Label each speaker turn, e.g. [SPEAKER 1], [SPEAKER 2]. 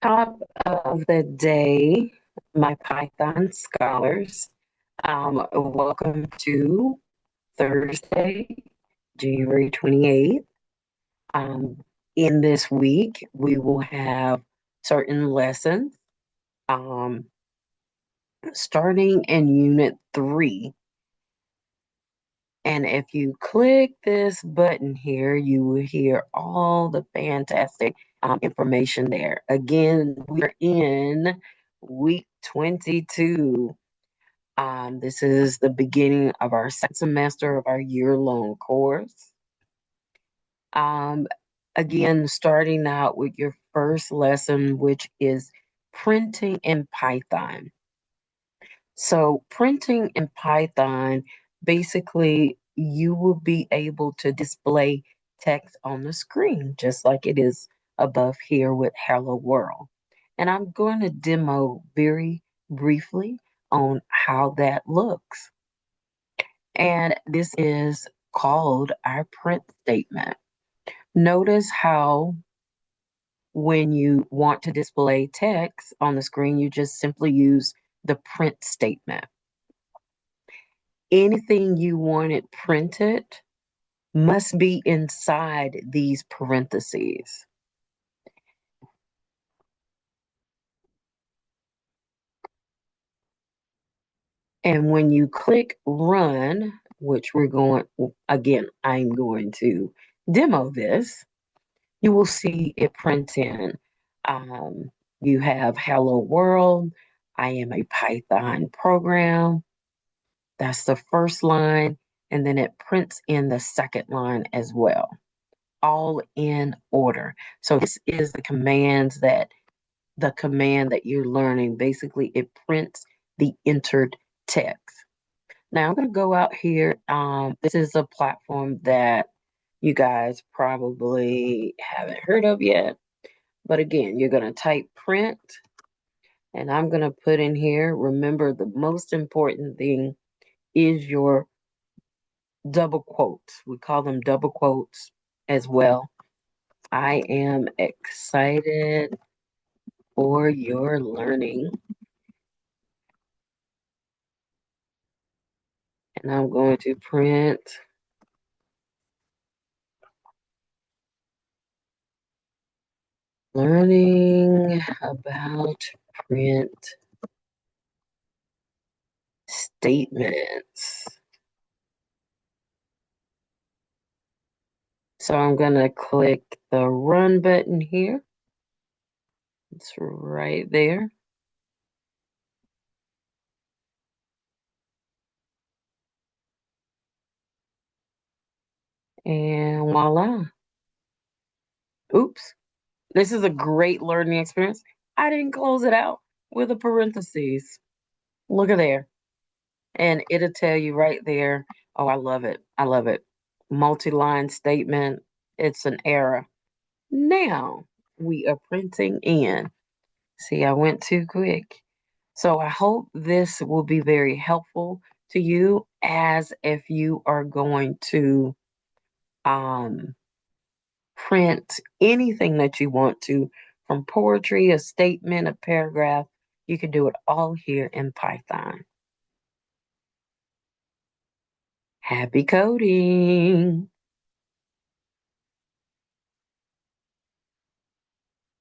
[SPEAKER 1] Top of the day, my Python scholars. Welcome to Thursday, January 28th. Um, in this week, we will have certain lessons. Um, Starting in Unit 3. And if you click this button here, you will hear all the fantastic information there. Again, we're in week 22. This is the beginning of our second semester of our year-long course. Um, Again, starting out with your first lesson, which is printing in Python. So printing in Python, basically, you will be able to display text on the screen, just like it is above here with Hello World. And I'm going to demo very briefly on how that looks. And this is called our print statement. Notice how when you want to display text on the screen, you just simply use the print statement. Anything you wanted printed must be inside these parentheses. And when you click run, which we're going, again, I'm going to demo this, you will see it print in. You have Hello World. I am a Python program. That's the first line. And then it prints in the second line as well, all in order. So this is the command that you're learning. Basically, it prints the entered text. Now I'm going to go out here. This is a platform that you guys probably haven't heard of yet. But again, you're going to type print, and I'm going to put in here, remember the most important thing is your double quotes. We call them double quotes as well. I am excited for your learning. And I'm going to print learning about print statements. So I'm going to click the run button here. It's right there. And voila. Oops. This is a great learning experience. I didn't close it out with a parentheses. Look at there. And it'll tell you right there. Oh, I love it. I love it. Multi-line statement. It's an error. Now we are printing in. See, I went too quick. So I hope this will be very helpful to you as if you are going to um, print anything that you want to, from poetry, a statement, a paragraph. You can do it all here in Python. Happy coding!